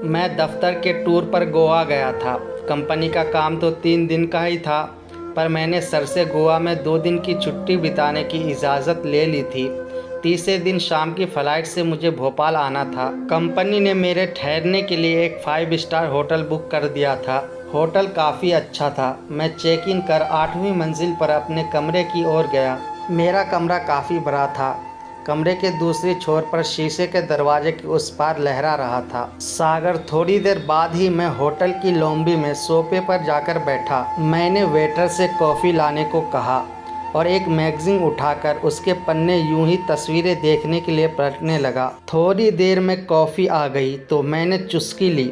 मैं दफ्तर के टूर पर गोवा गया था। कंपनी का काम तो 3 दिन का ही था, पर मैंने सर से गोवा में 2 दिन की छुट्टी बिताने की इजाज़त ले ली थी। तीसरे दिन शाम की फ़्लाइट से मुझे भोपाल आना था। कंपनी ने मेरे ठहरने के लिए एक 5 स्टार होटल बुक कर दिया था। होटल काफ़ी अच्छा था। मैं चेक इन कर 8वीं मंजिल पर अपने कमरे की ओर गया। मेरा कमरा काफ़ी बड़ा था। कमरे के दूसरी छोर पर शीशे के दरवाजे के उस पार लहरा रहा था सागर। थोड़ी देर बाद ही मैं होटल की लॉबी में सोफे पर जाकर बैठा। मैंने वेटर से कॉफ़ी लाने को कहा और एक मैगज़ीन उठाकर उसके पन्ने यूं ही तस्वीरें देखने के लिए पलटने लगा। थोड़ी देर में कॉफ़ी आ गई तो मैंने चुस्की ली।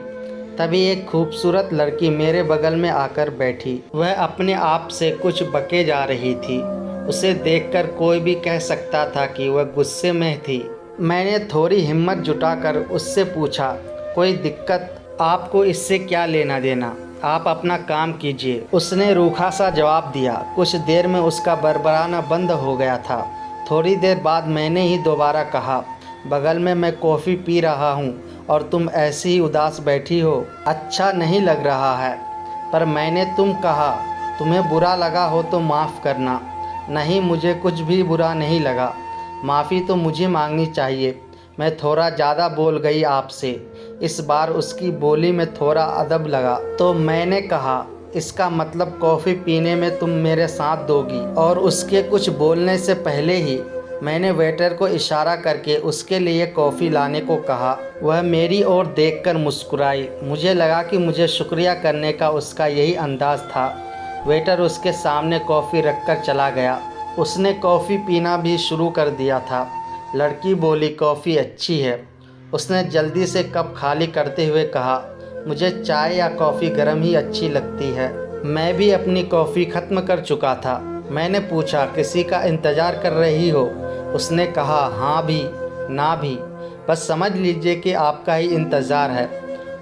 तभी एक खूबसूरत लड़की मेरे बगल में आकर बैठी। वह अपने आप से कुछ बके जा रही थी। उसे देखकर कोई भी कह सकता था कि वह गुस्से में थी। मैंने थोड़ी हिम्मत जुटाकर उससे पूछा, कोई दिक्कत? आपको इससे क्या लेना देना? आप अपना काम कीजिए। उसने रूखा सा जवाब दिया। कुछ देर में उसका बड़बड़ाना बंद हो गया था। थोड़ी देर बाद मैंने ही दोबारा कहा, बगल में मैं कॉफ़ी पी रहा हूँ और तुम ऐसी ही उदास बैठी हो। अच्छा नहीं लग रहा है। पर मैंने तुम कहा, तुम्हें बुरा लगा हो तो माफ़ करना। नहीं, मुझे कुछ भी बुरा नहीं लगा। माफ़ी तो मुझे मांगनी चाहिए। मैं थोड़ा ज़्यादा बोल गई आपसे। इस बार उसकी बोली में थोड़ा अदब लगा। तो मैंने कहा, इसका मतलब कॉफ़ी पीने में तुम मेरे साथ दोगी? और उसके कुछ बोलने से पहले ही मैंने वेटर को इशारा करके उसके लिए कॉफ़ी लाने को कहा। वह मेरी ओर देखकर मुस्कुराई। मुझे लगा कि मुझे शुक्रिया करने का उसका यही अंदाज़ था। वेटर उसके सामने कॉफ़ी रखकर चला गया। उसने कॉफ़ी पीना भी शुरू कर दिया था। लड़की बोली, कॉफ़ी अच्छी है। उसने जल्दी से कप खाली करते हुए कहा, मुझे चाय या कॉफ़ी गर्म ही अच्छी लगती है। मैं भी अपनी कॉफ़ी ख़त्म कर चुका था। मैंने पूछा, किसी का इंतज़ार कर रही हो? उसने कहा, हाँ भी ना भी, बस समझ लीजिए कि आपका ही इंतज़ार है।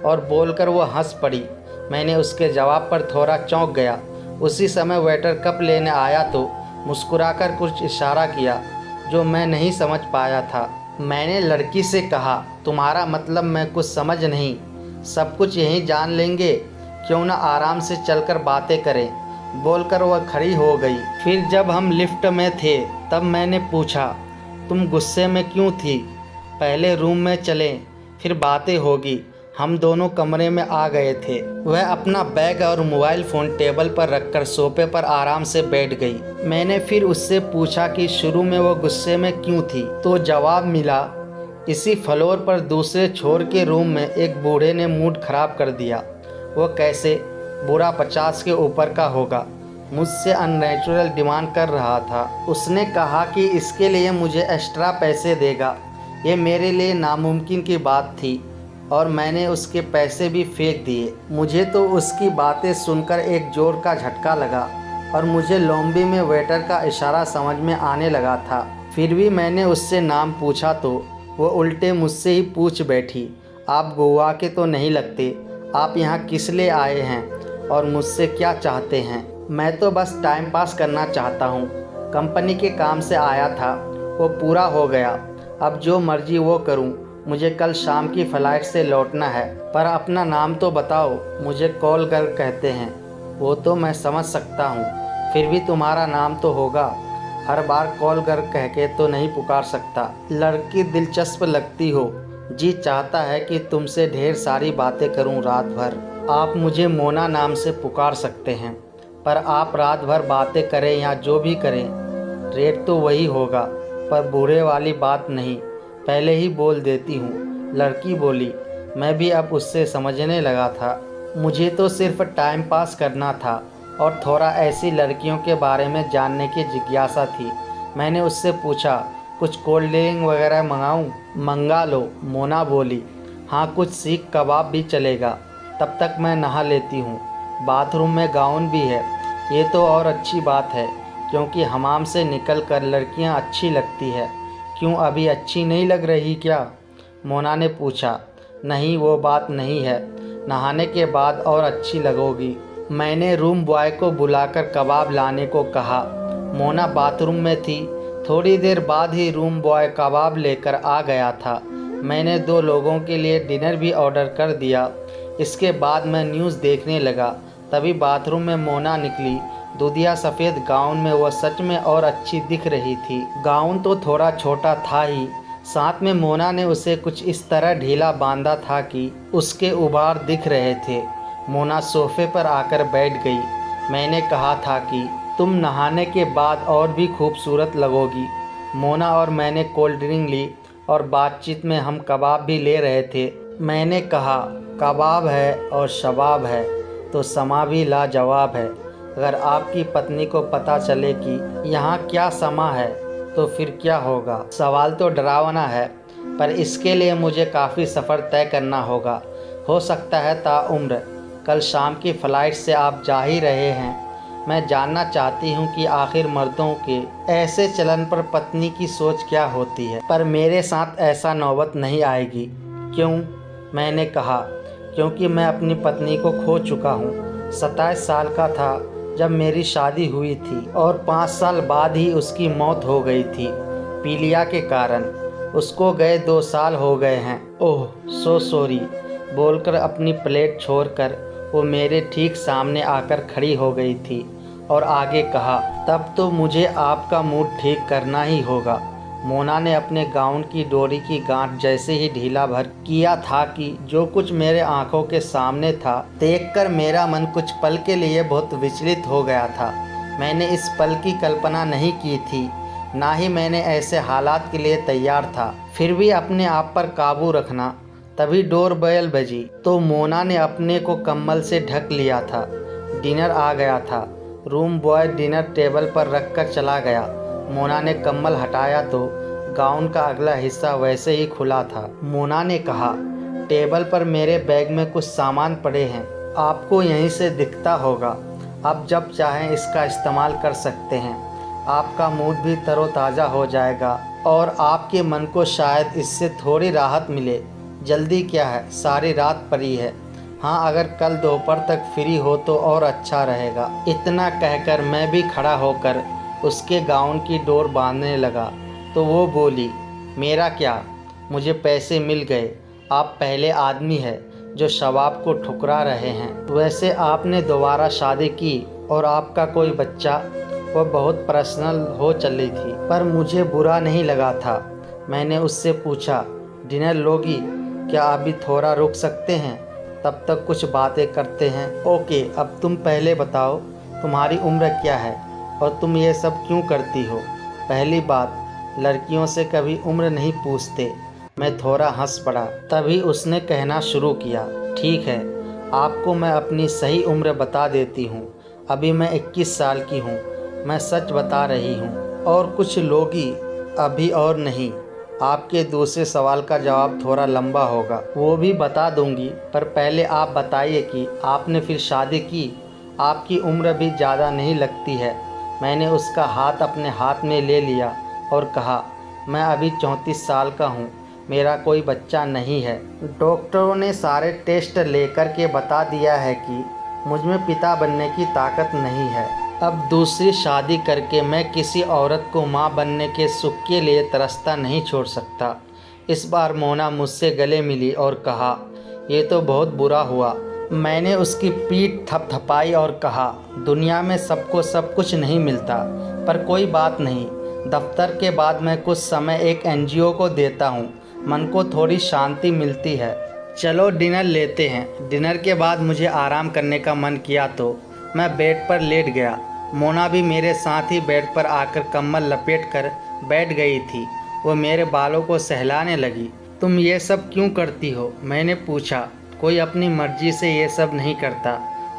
और बोलकर वो हंस पड़ी। मैंने उसके जवाब पर थोड़ा चौंक गया। उसी समय वेटर कप लेने आया तो मुस्कुराकर कुछ इशारा किया जो मैं नहीं समझ पाया था। मैंने लड़की से कहा, तुम्हारा मतलब मैं कुछ समझ नहीं। सब कुछ यहीं जान लेंगे, क्यों ना आराम से चलकर बातें करें? बोलकर वह खड़ी हो गई। फिर जब हम लिफ्ट में थे तब मैंने पूछा, तुम गुस्से में क्यों थी? पहले रूम में चलें, फिर बातें होगी। हम दोनों कमरे में आ गए थे। वह अपना बैग और मोबाइल फ़ोन टेबल पर रखकर सोफे पर आराम से बैठ गई। मैंने फिर उससे पूछा कि शुरू में वो गुस्से में क्यों थी, तो जवाब मिला, इसी फ्लोर पर दूसरे छोर के रूम में एक बूढ़े ने मूड ख़राब कर दिया। वो कैसे? बुरा 50 के ऊपर का होगा। मुझसे अननेचुरल डिमांड कर रहा था। उसने कहा कि इसके लिए मुझे एक्स्ट्रा पैसे देगा। ये मेरे लिए नामुमकिन की बात थी और मैंने उसके पैसे भी फेंक दिए। मुझे तो उसकी बातें सुनकर एक जोर का झटका लगा और मुझे लॉबी में वेटर का इशारा समझ में आने लगा था। फिर भी मैंने उससे नाम पूछा तो वो उल्टे मुझसे ही पूछ बैठी, आप गोवा के तो नहीं लगते। आप यहाँ किस लिए आए हैं और मुझसे क्या चाहते हैं? मैं तो बस टाइम पास करना चाहता हूँ। कंपनी के काम से आया था, वो पूरा हो गया। अब जो मर्जी वो करूँ। मुझे कल शाम की फ़्लाइट से लौटना है। पर अपना नाम तो बताओ। मुझे कॉल गर्ल कहते हैं। वो तो मैं समझ सकता हूँ, फिर भी तुम्हारा नाम तो होगा। हर बार कॉल गर्ल कह के तो नहीं पुकार सकता। लड़की दिलचस्प लगती हो। जी चाहता है कि तुमसे ढेर सारी बातें करूँ रात भर। आप मुझे मोना नाम से पुकार सकते हैं, पर आप रात भर बातें करें या जो भी करें, रेट तो वही होगा। पर बुरे वाली बात नहीं, पहले ही बोल देती हूँ। लड़की बोली। मैं भी अब उससे समझने लगा था। मुझे तो सिर्फ टाइम पास करना था और थोड़ा ऐसी लड़कियों के बारे में जानने की जिज्ञासा थी। मैंने उससे पूछा, कुछ कोल्ड ड्रिंक वगैरह मंगाऊँ? मंगा लो, मोना बोली। हाँ, कुछ सीख कबाब भी चलेगा। तब तक मैं नहा लेती हूँ। बाथरूम में गाउन भी है। ये तो और अच्छी बात है, क्योंकि हमाम से निकल कर लड़कियाँ अच्छी लगती है। क्यों, अभी अच्छी नहीं लग रही क्या? मोना ने पूछा। नहीं, वो बात नहीं है। नहाने के बाद और अच्छी लगोगी। मैंने रूम बॉय को बुलाकर कबाब लाने को कहा। मोना बाथरूम में थी। थोड़ी देर बाद ही रूम बॉय कबाब लेकर आ गया था। मैंने 2 लोगों के लिए डिनर भी ऑर्डर कर दिया। इसके बाद मैं न्यूज़ देखने लगा। तभी बाथरूम में मोना निकली। दूधिया सफ़ेद गाउन में वह सच में और अच्छी दिख रही थी। गाउन तो थोड़ा छोटा था ही, साथ में मोना ने उसे कुछ इस तरह ढीला बांधा था कि उसके उभार दिख रहे थे। मोना सोफे पर आकर बैठ गई। मैंने कहा था कि तुम नहाने के बाद और भी खूबसूरत लगोगी। मोना और मैंने कोल्ड ड्रिंक ली और बातचीत में हम कबाब भी ले रहे थे। मैंने कहा, कबाब है और शबाब है तो समा भी लाजवाब है। अगर आपकी पत्नी को पता चले कि यहाँ क्या समा है तो फिर क्या होगा। सवाल तो डरावना है, पर इसके लिए मुझे काफ़ी सफ़र तय करना होगा। हो सकता है ताउम्र। कल शाम की फ़्लाइट से आप जा ही रहे हैं। मैं जानना चाहती हूँ कि आखिर मर्दों के ऐसे चलन पर पत्नी की सोच क्या होती है। पर मेरे साथ ऐसा नौबत नहीं आएगी। क्यों? मैंने कहा, क्योंकि मैं अपनी पत्नी को खो चुका हूँ। 27 साल का था जब मेरी शादी हुई थी और 5 साल बाद ही उसकी मौत हो गई थी पीलिया के कारण। उसको गए 2 साल हो गए हैं। ओह सो सॉरी बोलकर अपनी प्लेट छोड़कर वो मेरे ठीक सामने आकर खड़ी हो गई थी और आगे कहा, तब तो मुझे आपका मूड ठीक करना ही होगा। मोना ने अपने गाउन की डोरी की गांठ जैसे ही ढीला भर किया था कि जो कुछ मेरे आंखों के सामने था, देखकर मेरा मन कुछ पल के लिए बहुत विचलित हो गया था। मैंने इस पल की कल्पना नहीं की थी, ना ही मैंने ऐसे हालात के लिए तैयार था। फिर भी अपने आप पर काबू रखना। तभी डोर बेल बजी तो मोना ने अपने को कम्बल से ढक लिया था। डिनर आ गया था। रूम बॉय डिनर टेबल पर रखकर चला गया। मोना ने कम्बल हटाया तो गाउन का अगला हिस्सा वैसे ही खुला था। मोना ने कहा, टेबल पर मेरे बैग में कुछ सामान पड़े हैं, आपको यहीं से दिखता होगा। आप जब चाहें इसका इस्तेमाल कर सकते हैं। आपका मूड भी तरोताज़ा हो जाएगा और आपके मन को शायद इससे थोड़ी राहत मिले। जल्दी क्या है, सारी रात पड़ी है। हाँ, अगर कल दोपहर तक फ्री हो तो और अच्छा रहेगा। इतना कहकर मैं भी खड़ा होकर उसके गाउन की डोर बांधने लगा तो वो बोली, मेरा क्या, मुझे पैसे मिल गए। आप पहले आदमी हैं जो शबाब को ठुकरा रहे हैं। वैसे आपने दोबारा शादी की और आपका कोई बच्चा, वह बहुत पर्सनल हो चली थी, पर मुझे बुरा नहीं लगा था। मैंने उससे पूछा, डिनर लोगी क्या? अभी थोड़ा रुक सकते हैं, तब तक कुछ बातें करते हैं। ओके, अब तुम पहले बताओ तुम्हारी उम्र क्या है और तुम ये सब क्यों करती हो? पहली बात, लड़कियों से कभी उम्र नहीं पूछते। मैं थोड़ा हंस पड़ा। तभी उसने कहना शुरू किया, ठीक है, आपको मैं अपनी सही उम्र बता देती हूँ। अभी मैं 21 साल की हूँ। मैं सच बता रही हूँ। और कुछ लोगी? अभी और नहीं। आपके दूसरे सवाल का जवाब थोड़ा लंबा होगा, वो भी बता दूंगी, पर पहले आप बताइए कि आपने फिर शादी की। आपकी उम्र भी ज़्यादा नहीं लगती है। मैंने उसका हाथ अपने हाथ में ले लिया और कहा, मैं अभी 34 साल का हूँ। मेरा कोई बच्चा नहीं है। डॉक्टरों ने सारे टेस्ट लेकर के बता दिया है कि मुझ में पिता बनने की ताकत नहीं है। अब दूसरी शादी करके मैं किसी औरत को माँ बनने के सुख के लिए तरसता नहीं छोड़ सकता। इस बार मोना मुझसे गले मिली और कहा, ये तो बहुत बुरा हुआ। मैंने उसकी पीठ थपथपाई और कहा, दुनिया में सबको सब कुछ नहीं मिलता, पर कोई बात नहीं। दफ्तर के बाद मैं कुछ समय एक NGO को देता हूँ। मन को थोड़ी शांति मिलती है। चलो डिनर लेते हैं। डिनर के बाद मुझे आराम करने का मन किया तो मैं बेड पर लेट गया। मोना भी मेरे साथ ही बेड पर आकर कम्बल लपेट कर बैठ गई थी। वो मेरे बालों को सहलाने लगी। तुम ये सब क्यों करती हो? मैंने पूछा। कोई अपनी मर्जी से ये सब नहीं करता,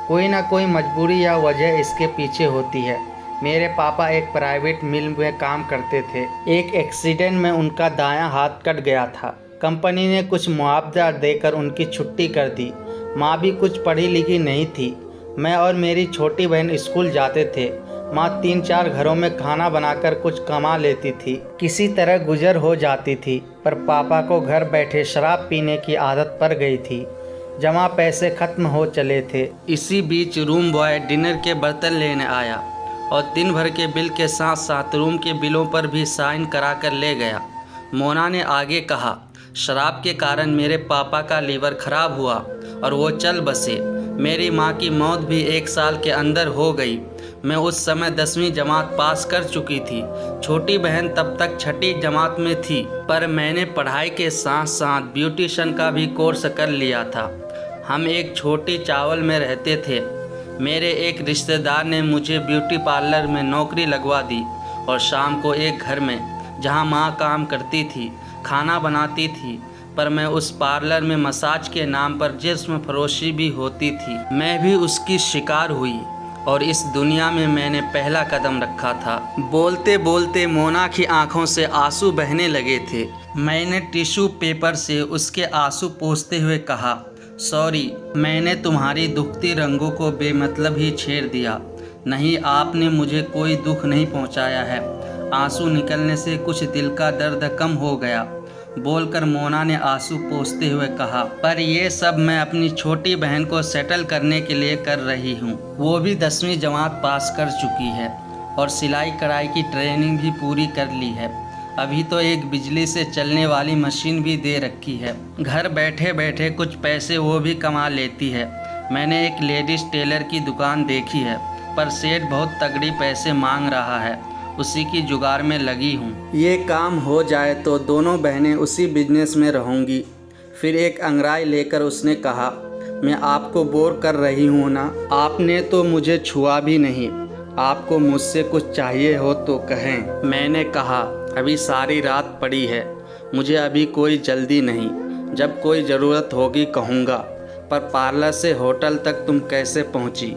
कोई ना कोई मजबूरी या वजह इसके पीछे होती है। मेरे पापा एक प्राइवेट मिल में काम करते थे। एक एक्सीडेंट में उनका दायां हाथ कट गया था। कंपनी ने कुछ मुआवजा देकर उनकी छुट्टी कर दी। माँ भी कुछ पढ़ी लिखी नहीं थी। मैं और मेरी छोटी बहन स्कूल जाते थे। माँ 3-4 घरों में खाना बनाकर कुछ कमा लेती थी, किसी तरह गुजर हो जाती थी। पर पापा को घर बैठे शराब पीने की आदत पड़ गई थी। जमा पैसे खत्म हो चले थे। इसी बीच रूम बॉय डिनर के बर्तन लेने आया और दिन भर के बिल के साथ साथ रूम के बिलों पर भी साइन करा कर ले गया। मोना ने आगे कहा, शराब के कारण मेरे पापा का लीवर खराब हुआ और वो चल बसे। मेरी माँ की मौत भी 1 साल के अंदर हो गई। मैं उस समय 10वीं जमात पास कर चुकी थी। छोटी बहन तब तक 6ठी जमात में थी, पर मैंने पढ़ाई के साथ साथ ब्यूटिशन का भी कोर्स कर लिया था। हम एक छोटी चावल में रहते थे। मेरे एक रिश्तेदार ने मुझे ब्यूटी पार्लर में नौकरी लगवा दी और शाम को एक घर में, जहां माँ काम करती थी, खाना बनाती थी, पर मैं उस पार्लर में मसाज के नाम पर जिस्म फरोशी भी होती थी। मैं भी उसकी शिकार हुई और इस दुनिया में मैंने पहला कदम रखा था। बोलते बोलते मोना की आंखों से आंसू बहने लगे थे। मैंने टिश्यू पेपर से उसके आंसू पोंछते हुए कहा, सॉरी, मैंने तुम्हारी दुखती रंगों को बेमतलब ही छेड़ दिया। नहीं, आपने मुझे कोई दुख नहीं पहुंचाया है। आंसू निकलने से कुछ दिल का दर्द कम हो गया, बोलकर मोना ने आंसू पोंछते हुए कहा, पर ये सब मैं अपनी छोटी बहन को सेटल करने के लिए कर रही हूँ। वो भी 10वीं जमात पास कर चुकी है और सिलाई कढ़ाई की ट्रेनिंग भी पूरी कर ली है। अभी तो एक बिजली से चलने वाली मशीन भी दे रखी है। घर बैठे बैठे कुछ पैसे वो भी कमा लेती है। मैंने एक लेडीज़ टेलर की दुकान देखी है, पर सेठ बहुत तगड़ी पैसे मांग रहा है। उसी की जुगाड़ में लगी हूँ। ये काम हो जाए तो दोनों बहनें उसी बिजनेस में रहूँगी। फिर एक अंगड़ाई लेकर उसने कहा, मैं आपको बोर कर रही हूँ ना? आपने तो मुझे छुआ भी नहीं। आपको मुझसे कुछ चाहिए हो तो कहें। मैंने कहा, अभी सारी रात पड़ी है, मुझे अभी कोई जल्दी नहीं। जब कोई ज़रूरत होगी कहूँगा। पर पार्लर से होटल तक तुम कैसे पहुँची?